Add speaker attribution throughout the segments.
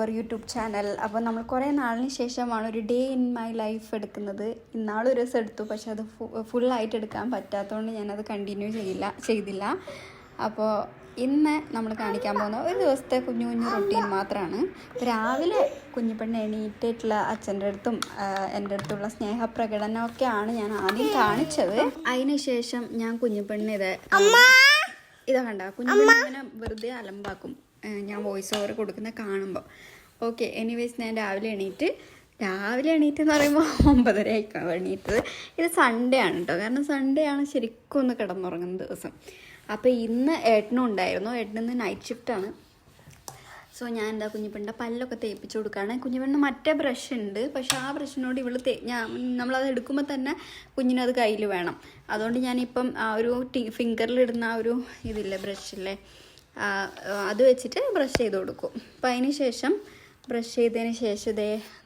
Speaker 1: അവർ YouTube channel. അപ്പോൾ നമ്മൾ കുറേ നാളിന് ശേഷമാണ് ഒരു ഡേ ഇൻ മൈ ലൈഫ് എടുക്കുന്നത്. ഇന്നാളൊരു ദിവസം എടുത്തു, പക്ഷെ അത് ഫുള്ളായിട്ട് എടുക്കാൻ പറ്റാത്തതുകൊണ്ട് ഞാനത് കണ്ടിന്യൂ ചെയ്തില്ല. അപ്പോൾ ഇന്ന് നമ്മൾ കാണിക്കാൻ പോകുന്ന ഒരു ദിവസത്തെ കുഞ്ഞു കുഞ്ഞു റൊട്ടീൻ മാത്രമാണ്. രാവിലെ കുഞ്ഞിപ്പെണ്ണ് എണീറ്റിട്ടുള്ള അച്ഛൻ്റെ അടുത്തും എൻ്റെ അടുത്തുള്ള സ്നേഹപ്രകടനമൊക്കെയാണ് ഞാൻ ആദ്യം കാണിച്ചത്. അതിനുശേഷം ഞാൻ കുഞ്ഞിപ്പെണ്ണ് ഇതാ കണ്ട കുഞ്ഞിപ്പെണ്ണിങ്ങനെ വെറുതെ അലമ്പാക്കും ഞാൻ വോയിസ് ഓവർ കൊടുക്കുന്ന കാണുമ്പോൾ. ഓക്കെ, എനിവേസ് ഞാൻ രാവിലെ എണീറ്റ് എന്ന് പറയുമ്പോൾ 9:30 ആയിക്കാണ് എണീറ്റത്. ഇത് സൺഡേ ആണ് കേട്ടോ, കാരണം സൺഡേ ആണ് ശരിക്കും ഒന്ന് കിടന്നുറങ്ങുന്ന ദിവസം. അപ്പോൾ ഇന്ന് ഏട്ടനും ഉണ്ടായിരുന്നു. ഏട്ടനിന്ന് നൈറ്റ് ഷിഫ്റ്റാണ്. സോ ഞാൻ എന്താ കുഞ്ഞിപ്പെണ്ണിൻ്റെ പല്ലൊക്കെ തേപ്പിച്ച് കൊടുക്കുകയാണ്. കുഞ്ഞിപ്പെണ്ണിന് മറ്റേ ബ്രഷ് ഉണ്ട്, പക്ഷെ ആ ബ്രഷിനോട് നമ്മളത് എടുക്കുമ്പോൾ തന്നെ കുഞ്ഞിനത് കയ്യിൽ വേണം. അതുകൊണ്ട് ഞാനിപ്പം ആ ഒരു ഫിംഗറിലിടുന്ന ആ ഒരു ഇതില്ലേ ബ്രഷില്ലേ, അത് വെച്ചിട്ട് ബ്രഷ് ചെയ്ത് കൊടുക്കും. അപ്പം അതിന് ശേഷം ബ്രഷ് ചെയ്തതിന് ശേഷം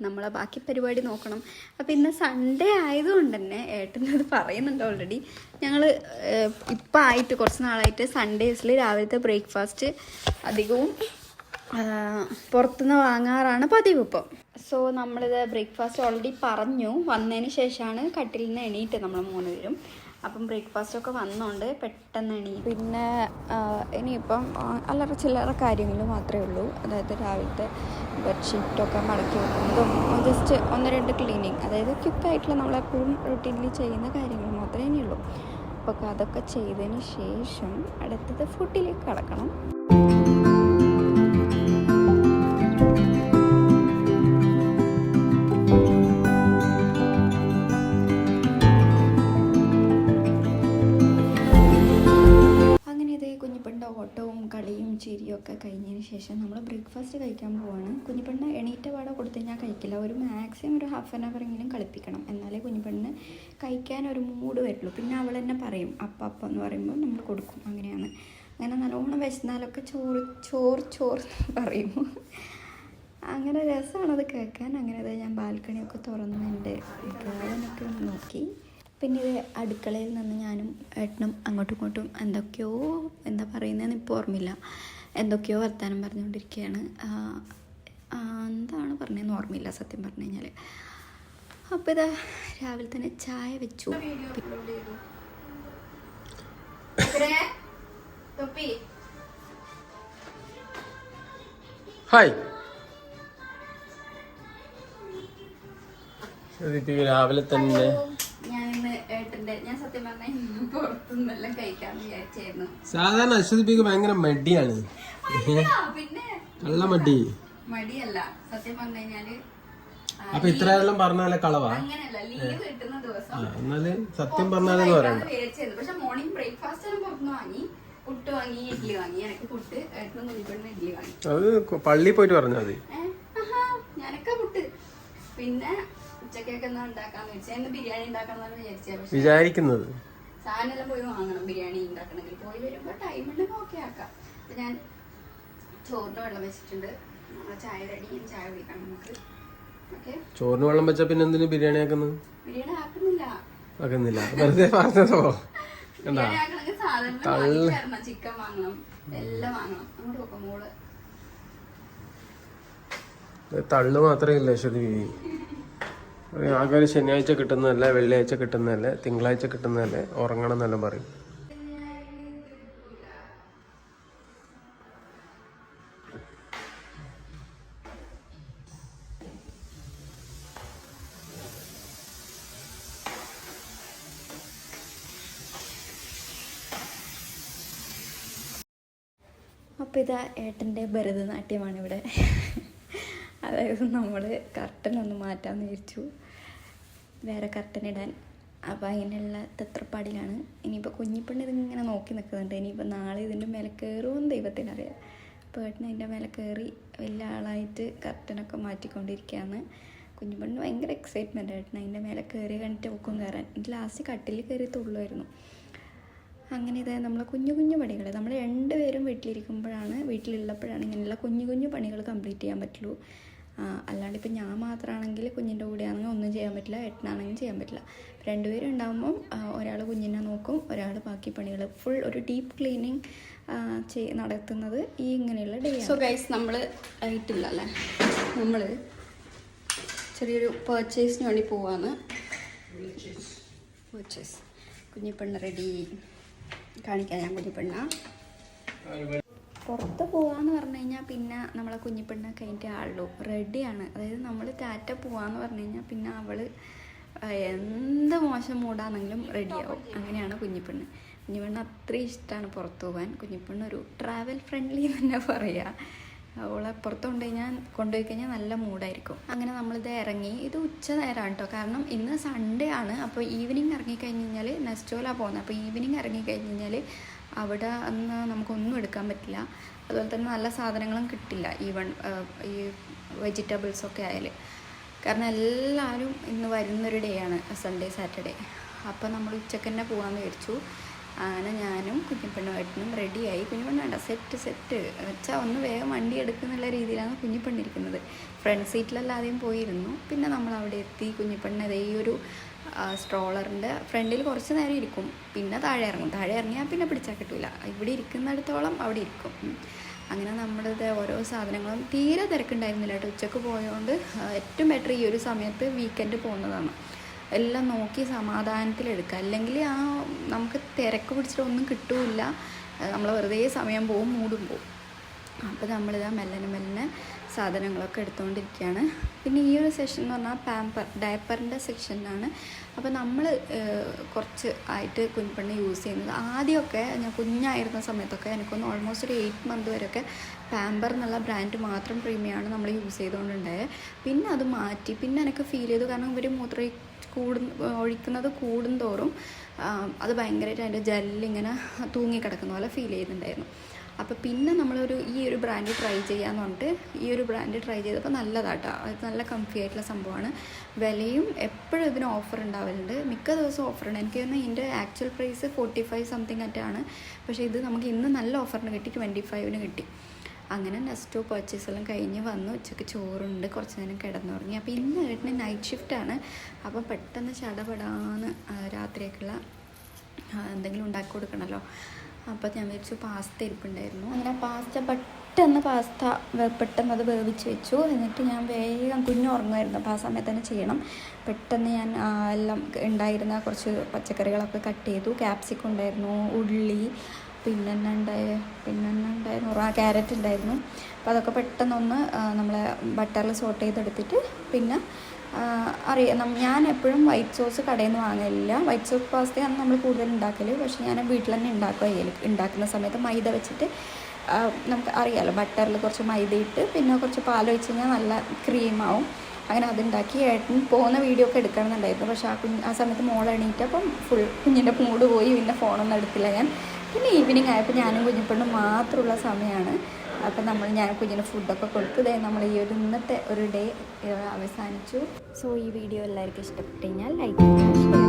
Speaker 1: നമ്മളെ ബാക്കി പരിപാടി നോക്കണം. അപ്പോൾ ഇന്ന് സൺഡേ ആയതുകൊണ്ട് തന്നെ ഏട്ടനത് പറയുന്നുണ്ട് ഓൾറെഡി. ഞങ്ങൾ ഇപ്പം ആയിട്ട് കുറച്ച് നാളായിട്ട് സൺഡേസിൽ രാവിലത്തെ ബ്രേക്ക്ഫാസ്റ്റ് അധികവും പുറത്തുനിന്ന് വാങ്ങാറാണ് പതിവ് ഇപ്പം. സോ നമ്മളിത് ബ്രേക്ക്ഫാസ്റ്റ് ഓൾറെഡി പറഞ്ഞു. വന്നതിന് ശേഷമാണ് കട്ടിലിൽ നിന്ന് എണീറ്റ് നമ്മൾ 3 പേരും. അപ്പം ബ്രേക്ക്ഫാസ്റ്റൊക്കെ വന്നോണ്ട് പെട്ടെന്ന് പിന്നെ ഇനിയിപ്പം അല്ലറ ചില്ലറ കാര്യങ്ങൾ മാത്രമേ ഉള്ളൂ. അതായത് രാവിലത്തെ ബെഡ്ഷീറ്റൊക്കെ മടക്കി വെക്കുന്നതും ജസ്റ്റ് 1-2 ക്ലീനിങ്, അതായത് ക്വിക്കായിട്ടുള്ള നമ്മളെപ്പോഴും റൂട്ടീനിൽ ചെയ്യുന്ന കാര്യങ്ങൾ മാത്രമേ ഇനിയുള്ളൂ. അപ്പോൾ അതൊക്കെ ചെയ്തതിന് ശേഷം അടുത്തത് ഫുഡിലേക്ക് കടക്കണം. ഓട്ടവും കളിയും ചിരിയും ഒക്കെ കഴിഞ്ഞതിന് ശേഷം നമ്മൾ ബ്രേക്ക്ഫാസ്റ്റ് കഴിക്കാൻ പോവാണ്. കുഞ്ഞിപ്പെണ്ണ് എണീറ്റ പാടെ കൊടുത്ത് ഞാൻ കഴിക്കില്ല. ഒരു മാക്സിമം ഒരു 1/2 hour എങ്കിലും കളിപ്പിക്കണം, എന്നാലേ കുഞ്ഞിപ്പെണ്ണ് കഴിക്കാൻ ഒരു മൂഡ് വരുള്ളൂ. പിന്നെ അവൾ തന്നെ പറയും അപ്പം എന്ന് പറയുമ്പോൾ നമ്മൾ കൊടുക്കും. അങ്ങനെയാണ്. അങ്ങനെ നല്ലോണം വിശന്നാലൊക്കെ ചോറ് പറയും. അങ്ങനെ രസമാണത് കേൾക്കാൻ. അങ്ങനെ ഞാൻ ബാൽക്കണിയൊക്കെ തുറന്ന് എൻ്റെ ഗാർഡനൊക്കെ നോക്കി. പിന്നെ ഇത് അടുക്കളയിൽ നിന്ന് ഞാനും ഏട്ടനും അങ്ങോട്ടും ഇങ്ങോട്ടും എന്താ പറയുന്നതെന്ന് ഇപ്പോൾ ഓർമ്മയില്ല, എന്തൊക്കെയോ വർത്താനം പറഞ്ഞുകൊണ്ടിരിക്കുകയാണ്. എന്താണ് പറഞ്ഞതെന്ന് ഓർമ്മയില്ല സത്യം പറഞ്ഞു കഴിഞ്ഞാൽ. അപ്പോൾ ഇതാ രാവിലെ തന്നെ ചായ വെച്ചു.
Speaker 2: ഹായ്, രാവിലെ തന്നെ
Speaker 1: ഞാൻ സത്യം പറഞ്ഞാൽ പുറത്തുനിന്നെല്ലാം കഴിക്കാന്ന് വിചാരിച്ചായിരുന്നു.
Speaker 2: സാധാരണ അശ്വതിപ്പിക്ക് ഭയങ്കര മടിയാണ്.
Speaker 1: പിന്നെ
Speaker 2: നല്ല മടിയല്ല
Speaker 1: സത്യം പറഞ്ഞു കഴിഞ്ഞാല്.
Speaker 2: അപ്പൊ ഇത്രയെല്ലാം പറഞ്ഞാലേ കളവാ?
Speaker 1: അങ്ങനെയല്ല, ലീവ് കിട്ടുന്ന ദിവസം
Speaker 2: എന്നാല് സത്യം പറഞ്ഞാലെന്ന് പറയണ്ട.
Speaker 1: പക്ഷെ മോർണിംഗ് ബ്രേക്ക്ഫാസ്റ്റ് എല്ലാം പുറത്തുനിന്ന് വാങ്ങി. പുട്ട് വാങ്ങി, ഇഡ്ഡലി വാങ്ങി. എനിക്ക് പുട്ട്, ഏട്ടനും കുഞ്ഞിപ്പെണ്ണിന് ഇഡ്ഡലി വാങ്ങി.
Speaker 2: അത് പള്ളിയിൽ പോയിട്ട് പറഞ്ഞാൽ മതി.
Speaker 1: ഞാനൊക്കെ പുട്ട്. പിന്നെ ഉച്ചക്കൊക്കെ എന്താ ഉണ്ടാക്കാന്ന് വെച്ചാൽ ഇന്ന് ബിരിയാണി ഉണ്ടാക്കാന്നാണ്
Speaker 2: വിചാരിക്കുന്നത്.
Speaker 1: സാധനം പോയി വാങ്ങണം ബിരിയാണി ഉണ്ടാക്കണമെങ്കിൽ. പോയി വരുമ്പോൾ ടൈം ഉണ്ടെങ്കിൽ ഓക്കെ ആക്കാം. അപ്പൊ ഞാൻ ചോറിന് വെള്ളം വെച്ചിട്ടുണ്ട്. ചായ റെഡി. ചായ കുടിക്കാം നമുക്ക്. ഓക്കെ,
Speaker 2: ചോറിന് വെള്ളം വെച്ചാ പിന്നെ എന്തിനു ബിരിയാണി ആക്കുന്നത്?
Speaker 1: ബിരിയാണി ആക്കുന്നില്ല,
Speaker 2: വെറുതെ പറഞ്ഞതോ.
Speaker 1: ബിരിയാണി ആക്കണമെങ്കിൽ സാധനം ചിക്കൻ വാങ്ങണം, എല്ലാം വാങ്ങണം. അങ്ങോട്ട് നോക്കാം മോള്.
Speaker 2: തള്ളു മാത്രമേ ഇല്ല അശ്വതി. ആകെ ഒരു ശനിയാഴ്ച കിട്ടുന്നതല്ലേ, വെള്ളിയാഴ്ച കിട്ടുന്നതല്ലേ, തിങ്കളാഴ്ച കിട്ടുന്നതല്ലേ, ഉറങ്ങണം എന്നെല്ലാം പറയും.
Speaker 1: അപ്പോൾ ഇതാ ഏട്ടൻ്റെ ഭരതനാട്യമാണ് ഇവിടെ. അതായത് നമ്മൾ കർട്ടൻ ഒന്ന് മാറ്റാമെന്ന് വിചാരിച്ചു, വേറെ കർട്ടൻ ഇടാൻ. അപ്പോൾ അതിനുള്ള തത്രപ്പാടിലാണ്. ഇനിയിപ്പോൾ കുഞ്ഞിപ്പെണ്ണ് ഇതിങ്ങനെ നോക്കി നിൽക്കുന്നുണ്ട്. ഇനിയിപ്പോൾ നാളെ ഇതിൻ്റെ മേലെ കയറുമെന്ന് ദൈവത്തിനറിയാം. അപ്പോൾ ഏട്ടൻ അതിൻ്റെ മേലെ കയറി വലിയ ആളായിട്ട് കർട്ടനൊക്കെ മാറ്റിക്കൊണ്ടിരിക്കുകയാണ്. കുഞ്ഞിപ്പെണ്ണ് ഭയങ്കര എക്സൈറ്റ്മെൻറ്റ്. ഏട്ടൻ അതിൻ്റെ മേലെ കയറി കണ്ടിട്ട് ഒക്കും കയറാൻ. എനിക്ക് ലാസ്റ്റ് കട്ടിലിൽ കയറി തുള്ളുമായിരുന്നു. അങ്ങനെ ഇത് നമ്മളെ കുഞ്ഞു പണികൾ നമ്മൾ 2 പേരും വീട്ടിലുള്ളപ്പോഴാണ് ഇങ്ങനെയുള്ള കുഞ്ഞു പണികൾ കംപ്ലീറ്റ് ചെയ്യാൻ പറ്റുള്ളൂ. അല്ലാണ്ട് ഇപ്പം ഞാൻ മാത്രമാണെങ്കിൽ കുഞ്ഞിൻ്റെ കൂടെ ആണെങ്കിൽ ഒന്നും ചെയ്യാൻ പറ്റില്ല, ഏട്ടനാണെങ്കിലും ചെയ്യാൻ പറ്റില്ല. 2 പേരും ഉണ്ടാകുമ്പം ഒരാൾ കുഞ്ഞിനെ നോക്കി നോക്കും, ഒരാൾ ബാക്കി പണികൾ ഫുൾ ഒരു ഡീപ്പ് ക്ലീനിങ് നടത്തുന്നത് ഈ ഇങ്ങനെയുള്ള ഡേ. സോ ഗൈസ്, നമ്മൾ ആയിട്ടില്ല അല്ലേ, നമ്മൾ ചെറിയൊരു പർച്ചേസിന് വേണ്ടി പോവാന്ന്. പർച്ചേസ് കുഞ്ഞിപ്പെണ്ണ റെഡി, കാണിക്കാം ഞാൻ കുഞ്ഞിപ്പെണ്ണ. പുറത്ത് പോവാന്ന് പറഞ്ഞു കഴിഞ്ഞാൽ പിന്നെ നമ്മളെ കുഞ്ഞിപ്പെണ്ണ കഴിഞ്ഞിട്ട് ആളുള്ളൂ, റെഡിയാണ്. അതായത് നമ്മൾ ടാറ്റ പോവാന്ന് പറഞ്ഞു കഴിഞ്ഞാൽ പിന്നെ അവൾ എന്ത് മോശം മൂടാണെങ്കിലും റെഡിയാവും. അങ്ങനെയാണ് കുഞ്ഞിപ്പെണ്ണ്. കുഞ്ഞിപ്പെണ്ണ് അത്രയും ഇഷ്ടമാണ് പുറത്ത് പോകാൻ. കുഞ്ഞിപ്പെണ്ണ് ഒരു ട്രാവൽ ഫ്രണ്ട്ലി തന്നെ പറയുക. അവളെ പുറത്ത് കൊണ്ടുപോയി കഴിഞ്ഞാൽ നല്ല മൂഡായിരിക്കും. അങ്ങനെ നമ്മളിത് ഇറങ്ങി. ഇത് ഉച്ച നേരമാണ് കേട്ടോ, കാരണം ഇന്ന് സൺഡേ ആണ്. അപ്പോൾ ഈവനിങ് ഇറങ്ങിക്കഴിഞ്ഞ് കഴിഞ്ഞാൽ നെസ്റ്റോലാണ് പോകുന്നത്. അപ്പോൾ ഈവനിങ് ഇറങ്ങിക്കഴിഞ്ഞ് കഴിഞ്ഞാൽ അവിടെ അന്ന് നമുക്കൊന്നും എടുക്കാൻ പറ്റില്ല. അതുപോലെ തന്നെ നല്ല സാധനങ്ങളും കിട്ടില്ല, ഈവൺ ഈ വെജിറ്റബിൾസൊക്കെ ആയാലും. കാരണം എല്ലാവരും ഇന്ന് വരുന്നൊരു ഡേ ആണ്, സൺഡേ സാറ്റർഡേ. അപ്പോൾ നമ്മൾ ഉച്ചക്ക് തന്നെ പോകാമെന്ന് വിചാരിച്ചു. അങ്ങനെ ഞാനും കുഞ്ഞിപ്പെണ്ണുമായിട്ടും റെഡിയായി. കുഞ്ഞിപ്പെണ്ണ് വേണ്ട, സെറ്റ് വെച്ചാൽ ഒന്ന് വേഗം വണ്ടി എടുക്കുന്നുള്ള രീതിയിലാണ് കുഞ്ഞിപ്പെണ്ണിരിക്കുന്നത്. ഫ്രണ്ട് സീറ്റിലെല്ലാം ആദ്യം പോയിരുന്നു. പിന്നെ നമ്മൾ അവിടെ എത്തി. കുഞ്ഞിപ്പെണ്ണ് ഈ ഒരു സ്ട്രോളറിൻ്റെ ഫ്രണ്ടിൽ കുറച്ച് നേരം ഇരിക്കും, പിന്നെ താഴെ ഇറങ്ങും. താഴെ ഇറങ്ങിയാൽ പിന്നെ പിടിച്ചാൽ കിട്ടില്ല. ഇവിടെ ഇരിക്കുന്നിടത്തോളം അവിടെ ഇരിക്കും. അങ്ങനെ നമ്മളിത് ഓരോ സാധനങ്ങളും തീരെ തിരക്കുണ്ടായിരുന്നില്ല കേട്ടോ. ഉച്ചക്ക് പോയതുകൊണ്ട് ഏറ്റവും ബെറ്റർ ഈ ഒരു സമയത്ത് വീക്കെൻഡ് പോകുന്നതാണ്. എല്ലാം നോക്കി സമാധാനത്തിലെടുക്കുക. അല്ലെങ്കിൽ നമുക്ക് തിരക്ക് പിടിച്ചിട്ട് ഒന്നും കിട്ടില്ല. നമ്മൾ വെറുതെ സമയം പോവും, മൂടും പോവും. അപ്പോൾ നമ്മളിതാ മെല്ലനെ സാധനങ്ങളൊക്കെ എടുത്തുകൊണ്ടിരിക്കുകയാണ്. പിന്നെ ഈ ഒരു സെഷൻ എന്ന് പറഞ്ഞാൽ ഡയപ്പറിൻ്റെ സെക്ഷനാണ്. അപ്പോൾ നമ്മൾ കുറച്ച് ആയിട്ട് കുഞ്ഞിപ്പെണ്ണ് യൂസ് ചെയ്യുന്നത്. ആദ്യമൊക്കെ ഞാൻ കുഞ്ഞായിരുന്ന സമയത്തൊക്കെ എനിക്കൊന്ന് ഓൾമോസ്റ്റ് ഒരു 8 മന്ത് വരെയൊക്കെ പാമ്പർ എന്നുള്ള ബ്രാൻഡ് മാത്രം പ്രീമിയമാണ് നമ്മൾ യൂസ് ചെയ്തുകൊണ്ടുണ്ടായത്. പിന്നെ അത് മാറ്റി. പിന്നെ എനിക്ക് ഫീൽ ചെയ്തു, കാരണം ഇവർ ഒഴിക്കുന്നത് കൂടുന്തോറും അത് ഭയങ്കരമായിട്ട് അതിൻ്റെ ജെല്ലിങ്ങനെ തൂങ്ങിക്കിടക്കുന്ന പോലെ ഫീൽ ചെയ്യുന്നുണ്ടായിരുന്നു. അപ്പോൾ പിന്നെ നമ്മളൊരു ഈ ഒരു ബ്രാൻഡ് ട്രൈ ചെയ്യാമെന്ന് പറഞ്ഞിട്ട് ഈ ഒരു ബ്രാൻഡ് ട്രൈ ചെയ്തപ്പോൾ നല്ലതാട്ടോ. അത് നല്ല കംഫി ആയിട്ടുള്ള സംഭവമാണ്. വിലയും എപ്പോഴും ഇതിന് ഓഫർ ഉണ്ടാവലുണ്ട്, മിക്ക ദിവസവും ഓഫറുണ്ട്. എനിക്ക് തോന്നുന്നു ഇതിൻ്റെ ആക്ച്വൽ പ്രൈസ് 45 സംതിങ് ആയിട്ടാണ്. പക്ഷേ ഇത് നമുക്ക് ഇന്ന് നല്ല ഓഫറിന് കിട്ടി, 25-ന് കിട്ടി. അങ്ങനെ നെക്സ്റ്റ് പർച്ചേസ് എല്ലാം കഴിഞ്ഞ് വന്നു. ഉച്ചയ്ക്ക് ചോറുണ്ട്, കുറച്ച് നേരം കിടന്നുറങ്ങി. അപ്പോൾ ഇന്ന് ഏട്ടന് നൈറ്റ് ഷിഫ്റ്റാണ്. അപ്പോൾ പെട്ടെന്ന് ചടപടാന്ന് രാത്രിയൊക്കെയുള്ള എന്തെങ്കിലും ഉണ്ടാക്കി കൊടുക്കണമല്ലോ. അപ്പോൾ ഞാൻ വിചാരിച്ചു പാസ്ത ഇരിപ്പുണ്ടായിരുന്നു. അങ്ങനെ പെട്ടെന്ന് അത് വേവിച്ച് വെച്ചു. എന്നിട്ട് ഞാൻ വേഗം കുഞ്ഞുറങ്ങുമായിരുന്നു. അപ്പോൾ ആ സമയത്ത് തന്നെ ചെയ്യണം. പെട്ടെന്ന് ഞാൻ എല്ലാം ഉണ്ടായിരുന്ന കുറച്ച് പച്ചക്കറികളൊക്കെ കട്ട് ചെയ്തു. ക്യാപ്സിക്കം ഉണ്ടായിരുന്നു, ഉള്ളി, പിന്നെ ഉണ്ടായിരുന്നു ക്യാരറ്റ് ഉണ്ടായിരുന്നു. അപ്പോൾ അതൊക്കെ പെട്ടെന്നൊന്ന് നമ്മളെ ബട്ടറിൽ സോട്ട് ചെയ്തെടുത്തിട്ട് പിന്നെ ഞാൻ എപ്പോഴും വൈറ്റ് സോസ് കടയിൽ നിന്ന് വാങ്ങലില്ല. വൈറ്റ് സോസ് പാസ്തയാണ് നമ്മൾ കൂടുതൽ ഉണ്ടാക്കൽ. പക്ഷേ ഞാൻ വീട്ടിൽ തന്നെ ഉണ്ടാക്കുന്ന സമയത്ത് മൈദ വെച്ചിട്ട് നമുക്ക് അറിയാമല്ലോ, ബട്ടറിൽ കുറച്ച് മൈദ ഇട്ട് പിന്നെ കുറച്ച് പാൽ ഒഴിച്ച് കഴിഞ്ഞാൽ നല്ല ക്രീമാവും. അങ്ങനെ അതുണ്ടാക്കി ഏട്ടൻ പോകുന്ന വീഡിയോ ഒക്കെ എടുക്കണമെന്നുണ്ടായിരുന്നു. പക്ഷേ ആ സമയത്ത് മോൾ എണീറ്റപ്പം കുഞ്ഞിൻ്റെ മൂഡ് പോയി. പിന്നെ ഫോണൊന്നും എടുത്തില്ല ഞാൻ. പിന്നെ ഈവനിങ് ആയപ്പോൾ ഞാനും കുഞ്ഞിപ്പെണ്ണും മാത്രമുള്ള സമയമാണ്. അപ്പം ഞാൻ കുഞ്ഞിന് ഫുഡൊക്കെ കൊടുത്തത് നമ്മൾ ഈ ഒരു ഇന്നത്തെ ഒരു ഡേ അവസാനിച്ചു. സോ ഈ വീഡിയോ എല്ലാവർക്കും ഇഷ്ടപ്പെട്ടു കഴിഞ്ഞാൽ ലൈക്ക് ചെയ്യുക.